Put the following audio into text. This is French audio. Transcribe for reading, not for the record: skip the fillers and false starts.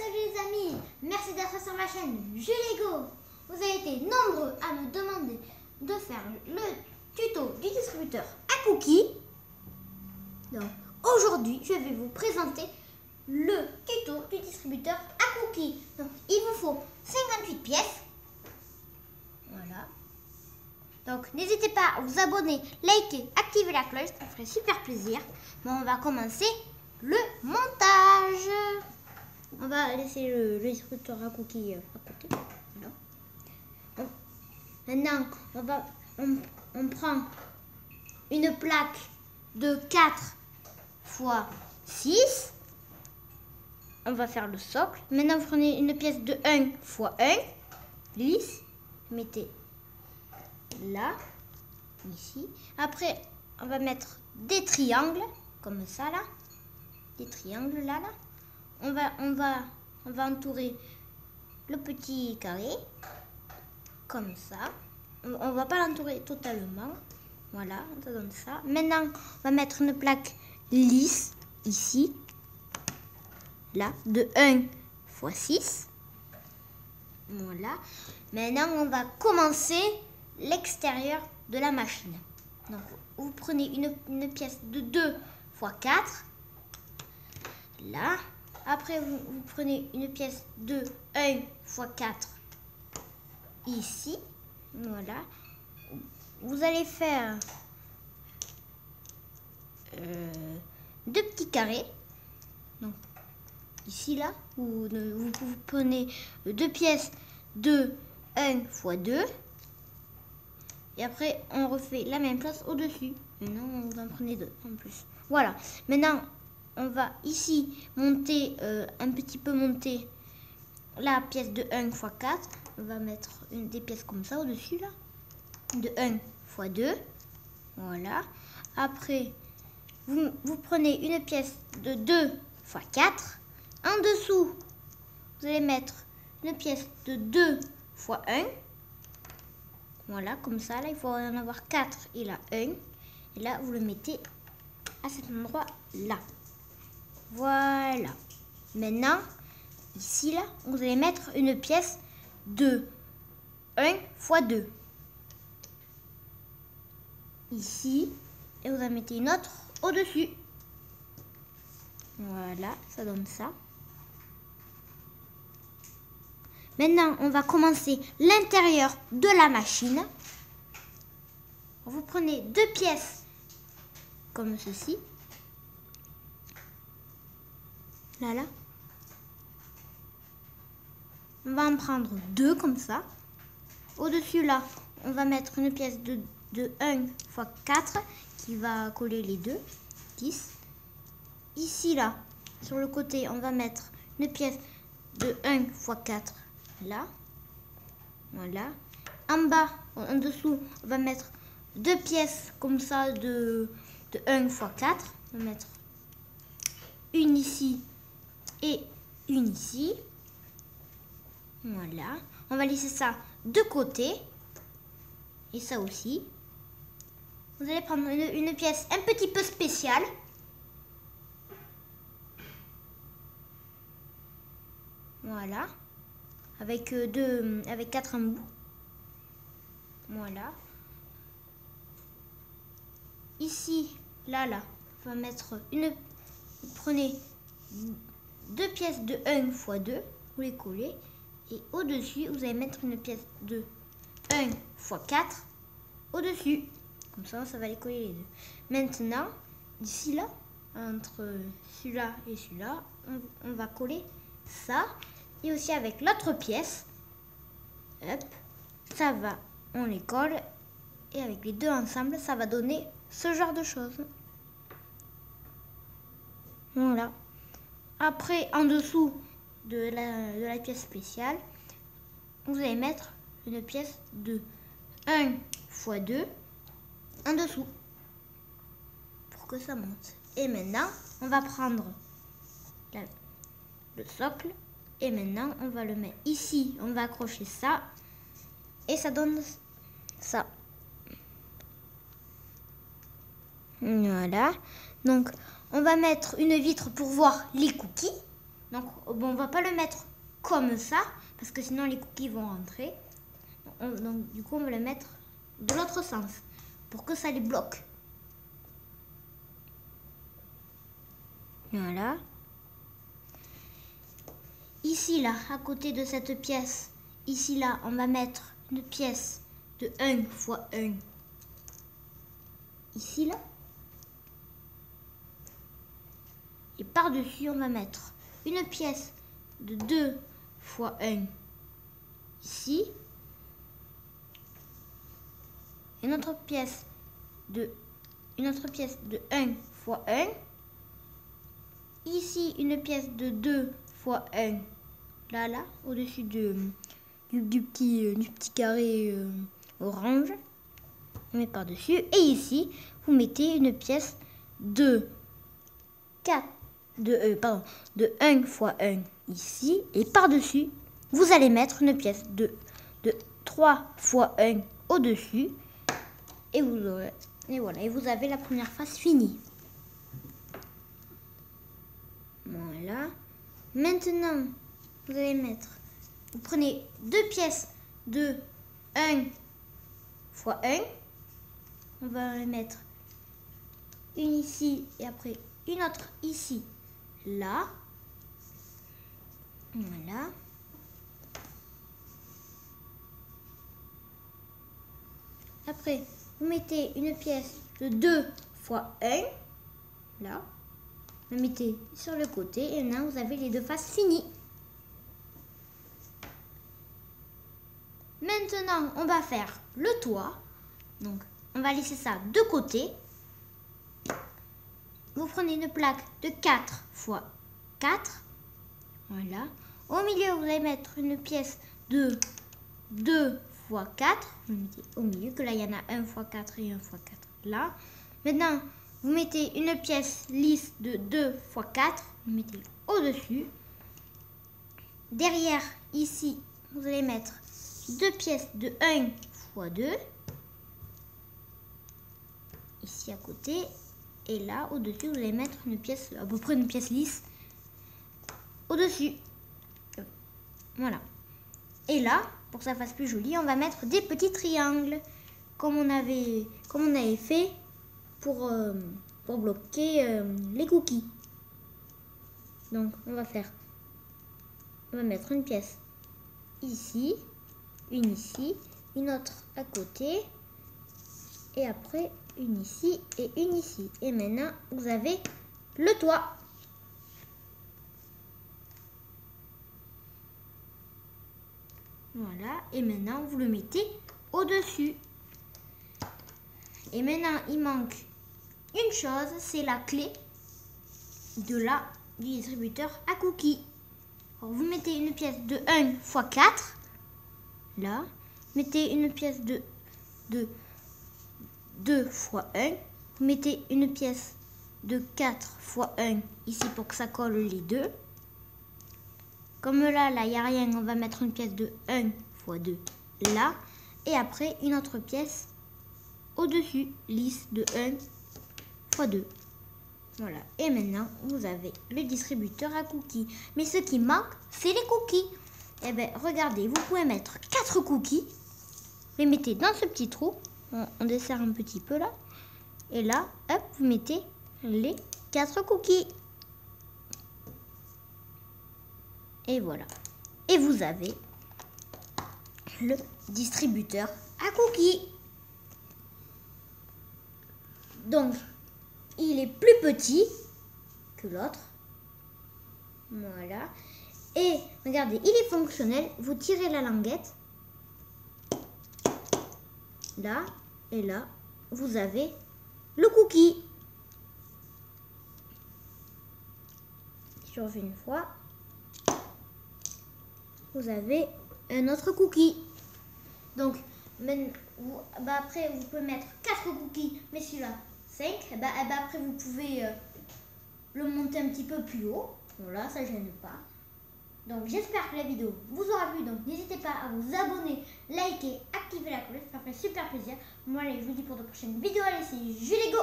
Salut les amis, merci d'être sur ma chaîne Julego. Vous avez été nombreux à me demander de faire le tuto du distributeur à cookies. Donc aujourd'hui, je vais vous présenter le tuto du distributeur à cookies. Donc il vous faut 58 pièces. Voilà. Donc n'hésitez pas à vous abonner, liker, activer la cloche, ça ferait super plaisir. Bon, on va commencer le montage. On va laisser le distributeur à cookies à côté. Voilà. Maintenant, on prend une plaque de 4 x 6. On va faire le socle. Maintenant, vous prenez une pièce de 1 x 1, lisse. Mettez là, ici. Après, on va mettre des triangles, comme ça, là. Des triangles, là. On va entourer le petit carré, comme ça. On va pas l'entourer totalement. Voilà, ça donne ça. Maintenant, on va mettre une plaque lisse, ici. Là, de 1 x 6. Voilà. Maintenant, on va commencer l'extérieur de la machine. Donc, vous prenez une pièce de 2 x 4. Là. Après, vous prenez une pièce de 1 x 4 ici. Voilà. Vous allez faire deux petits carrés. Donc, ici, là, vous prenez deux pièces de 1 x 2. Et après, on refait la même chose au-dessus. Maintenant, vous en prenez deux en plus. Voilà. Maintenant, on va ici monter, un petit peu monter la pièce de 1 x 4. On va mettre des pièces comme ça au-dessus, là. De 1 x 2. Voilà. Après, vous prenez une pièce de 2 x 4. En dessous, vous allez mettre une pièce de 2 x 1. Voilà, comme ça. Là, il faut en avoir 4 et là 1. Et là, vous le mettez à cet endroit-là. Voilà. Maintenant, ici, là, vous allez mettre une pièce de 1 x 2. Ici. Et vous en mettez une autre au-dessus. Voilà, ça donne ça. Maintenant, on va commencer l'intérieur de la machine. Vous prenez deux pièces comme ceci. Là. On va en prendre deux comme ça. Au-dessus, là, on va mettre une pièce de 1 x 4 qui va coller les deux. 10. Ici, là, sur le côté, on va mettre une pièce de 1 x 4 là. Voilà. En bas, en dessous, on va mettre deux pièces comme ça de 1 x 4. On va mettre une ici et une ici. Voilà. On va laisser ça de côté. Et ça aussi. Vous allez prendre une pièce un petit peu spéciale. Voilà. Avec 4 embouts. Voilà. Ici, là, on va mettre vous prenez deux pièces de 1 x 2, vous les collez. Et au-dessus, vous allez mettre une pièce de 1 x 4 au-dessus. Comme ça, ça va les coller les deux. Maintenant, ici, là, entre celui-là et celui-là, on va coller ça. Et aussi avec l'autre pièce. Hop, ça va, on les colle. Et avec les deux ensemble, ça va donner ce genre de choses. Voilà. Après, en dessous de la pièce spéciale, vous allez mettre une pièce de 1 x 2 en dessous pour que ça monte. Et maintenant, on va prendre le socle et maintenant, on va le mettre ici. On va accrocher ça et ça donne ça. Voilà. Donc, on va mettre une vitre pour voir les cookies. Donc, bon, on va pas le mettre comme ça, parce que sinon les cookies vont rentrer. Donc, du coup, on va le mettre de l'autre sens, pour que ça les bloque. Voilà. Ici, là, à côté de cette pièce, ici, là, on va mettre une pièce de 1 fois 1. Ici, là. Et par-dessus, on va mettre une pièce de 2 fois 1 ici. Une autre pièce de 1 fois 1. Ici, une pièce de 2 fois 1. Là, au-dessus du petit carré orange. On met par-dessus. Et ici, vous mettez une pièce de 1 fois 1 ici. Et par-dessus, vous allez mettre une pièce de 3 fois 1 au-dessus. Et voilà, et vous avez la première phase finie. Voilà. Maintenant, vous prenez deux pièces de 1 fois 1. On va les mettre une ici et après une autre ici, là. Voilà. Après, vous mettez une pièce de 2 fois 1, là. Vous mettez sur le côté et maintenant vous avez les deux faces finies. Maintenant, on va faire le toit. Donc, on va laisser ça de côté. Vous prenez une plaque de 4 fois 4. Voilà. Au milieu, vous allez mettre une pièce de 2 fois 4. Vous mettez au milieu, que là, il y en a 1 fois 4 et 1 fois 4 là. Maintenant, vous mettez une pièce lisse de 2 fois 4. Vous mettez au-dessus. Derrière, ici, vous allez mettre deux pièces de 1 fois 2. Ici à côté. Et là, au-dessus, vous allez mettre une pièce, à peu près une pièce lisse. Au-dessus. Voilà. Et là, pour que ça fasse plus joli, on va mettre des petits triangles. Comme on avait fait pour bloquer les cookies. Donc, on va mettre une pièce ici, une autre à côté, et après une ici et une ici. Et maintenant, vous avez le toit. Voilà, et maintenant, vous le mettez au-dessus. Et maintenant, il manque une chose, c'est la clé du distributeur à cookies. Alors, vous mettez une pièce de 1 fois 4, là. Mettez une pièce de 2 fois 1. Vous mettez une pièce de 4 fois 1 ici pour que ça colle les deux. Comme là, il n'y a rien, on va mettre une pièce de 1 fois 2 là. Et après, une autre pièce au-dessus, lisse de 1 fois 2. Voilà. Et maintenant, vous avez le distributeur à cookies. Mais ce qui manque, c'est les cookies. Eh bien, regardez, vous pouvez mettre 4 cookies. Vous les mettez dans ce petit trou. On desserre un petit peu là. Et là, hop, vous mettez les 4 cookies. Et voilà. Et vous avez le distributeur à cookies. Donc, il est plus petit que l'autre. Voilà. Et regardez, il est fonctionnel. Vous tirez la languette. Là et là, vous avez le cookie. Je refais une fois. Vous avez un autre cookie. Donc, après, vous pouvez mettre 4 cookies, mais celui-là, 5. Après, vous pouvez le monter un petit peu plus haut. Voilà, ça ne gêne pas. Donc, j'espère que la vidéo vous aura plu. Donc, n'hésitez pas à vous abonner, liker, activer la cloche. Ça ferait super plaisir. Moi, allez, je vous dis pour de prochaines vidéos. Allez, c'est Julie Go!